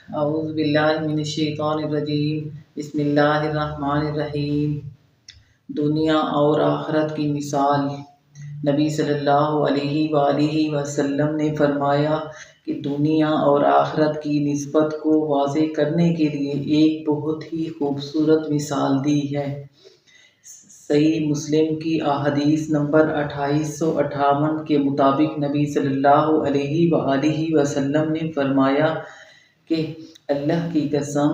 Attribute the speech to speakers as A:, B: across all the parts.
A: اعوذ باللہ من الشیطان الرجیم، بسم اللہ الرحمن الرحیم۔ دنیا اور آخرت کی مثال۔ نبی صلی اللہ علیہ وآلہ وسلم نے فرمایا کہ دنیا اور آخرت کی نسبت کو واضح کرنے کے لیے ایک بہت ہی خوبصورت مثال دی ہے۔ صحیح مسلم کی حدیث نمبر 2858 کے مطابق نبی صلی اللہ علیہ وآلہ وسلم نے فرمایا کہ اللہ کی قسم،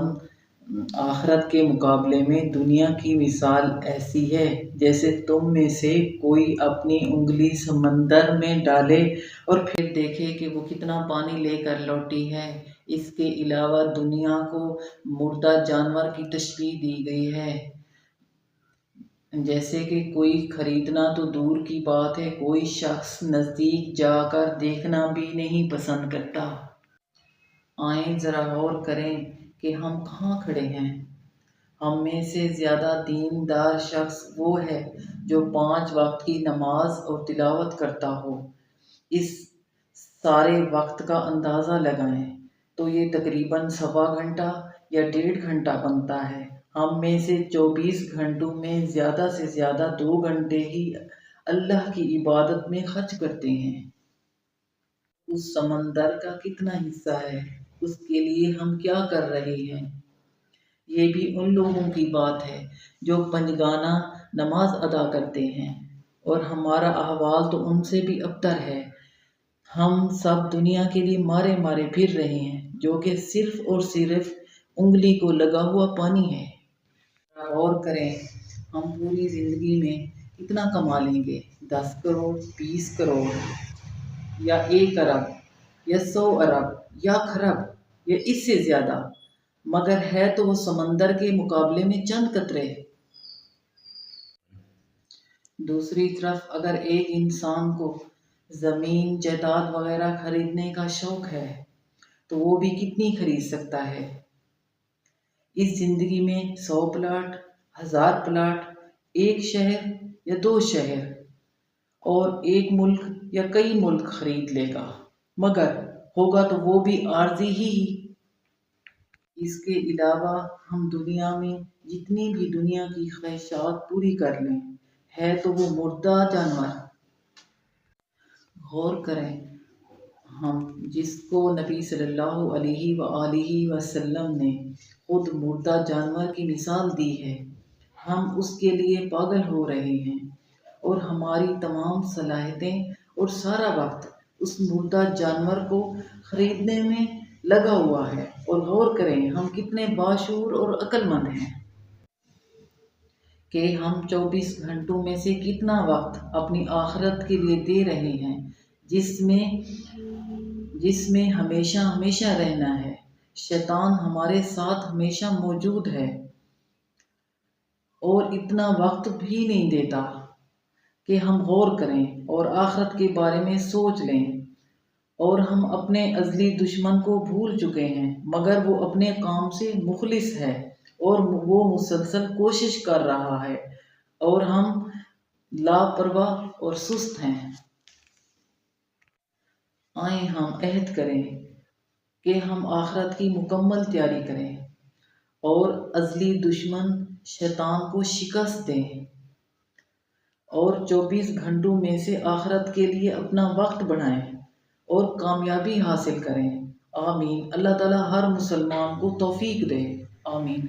A: آخرت کے مقابلے میں دنیا کی مثال ایسی ہے جیسے تم میں سے کوئی اپنی انگلی سمندر میں ڈالے اور پھر دیکھے کہ وہ کتنا پانی لے کر لوٹی ہے۔ اس کے علاوہ دنیا کو مردہ جانور کی تشبیہ دی گئی ہے، جیسے کہ کوئی خریدنا تو دور کی بات ہے، کوئی شخص نزدیک جا کر دیکھنا بھی نہیں پسند کرتا۔ آئیں ذرا غور کریں کہ ہم کہاں کھڑے ہیں۔ ہم میں سے زیادہ دیندار شخص وہ ہے جو 5 وقت کی نماز اور تلاوت کرتا ہو۔ اس سارے وقت کا اندازہ لگائیں تو یہ تقریباً سوا گھنٹہ یا 1.5 گھنٹہ بنتا ہے۔ ہم میں سے 24 گھنٹوں میں زیادہ سے زیادہ 2 گھنٹے ہی اللہ کی عبادت میں خرچ کرتے ہیں۔ اس سمندر کا کتنا حصہ ہے، اس کے لیے ہم کیا کر رہے ہیں؟ یہ بھی ان لوگوں کی بات ہے جو پنجگانہ نماز ادا کرتے ہیں، اور ہمارا احوال تو ان سے بھی ابتر ہے۔ ہم سب دنیا کے لیے مارے مارے پھر رہے ہیں، جو کہ صرف اور صرف انگلی کو لگا ہوا پانی ہے۔ غور کریں، ہم پوری زندگی میں کتنا کما لیں گے؟ 10 کروڑ، 20 کروڑ، یا 1 ارب، یا 100 ارب، یا کھرب، یا اس سے زیادہ، مگر ہے تو وہ سمندر کے مقابلے میں چند قطرے۔ دوسری طرف اگر ایک انسان کو زمین جائیداد وغیرہ خریدنے کا شوق ہے تو وہ بھی کتنی خرید سکتا ہے؟ اس زندگی میں 100 پلاٹ، 1000 پلاٹ، 1 شہر یا 2 شہر اور 1 ملک یا کئی ملک خرید لے گا، مگر ہوگا تو وہ بھی عارضی ہی۔ اس کے علاوہ ہم دنیا میں جتنی بھی دنیا کی خواہشات پوری کر لیں، ہے تو وہ مردہ جانور۔ غور کریں، ہم جس کو نبی صلی اللہ علیہ وآلہ وسلم نے خود مردہ جانور کی مثال دی ہے، ہم اس کے لیے پاگل ہو رہے ہیں، اور ہماری تمام صلاحیتیں اور سارا وقت اس مردہ جانور کو خریدنے میں لگا ہوا ہے۔ اور غور کریں ہم کتنے باشعور اور عقل مند ہیں کہ ہم 24 گھنٹوں میں سے کتنا وقت اپنی آخرت کے لیے دے رہے ہیں، جس میں ہمیشہ ہمیشہ رہنا ہے۔ شیطان ہمارے ساتھ ہمیشہ موجود ہے اور اتنا وقت بھی نہیں دیتا کہ ہم غور کریں اور آخرت کے بارے میں سوچ لیں، اور ہم اپنے ازلی دشمن کو بھول چکے ہیں، مگر وہ اپنے کام سے مخلص ہے اور وہ مسلسل کوشش کر رہا ہے، اور ہم لاپرواہ اور سست ہیں۔ آئیں ہم عہد کریں کہ ہم آخرت کی مکمل تیاری کریں اور ازلی دشمن شیطان کو شکست دیں، اور 24 گھنٹوں میں سے آخرت کے لیے اپنا وقت بنائیں اور کامیابی حاصل کریں۔ آمین۔ اللہ تعالیٰ ہر مسلمان کو توفیق دے۔ آمین۔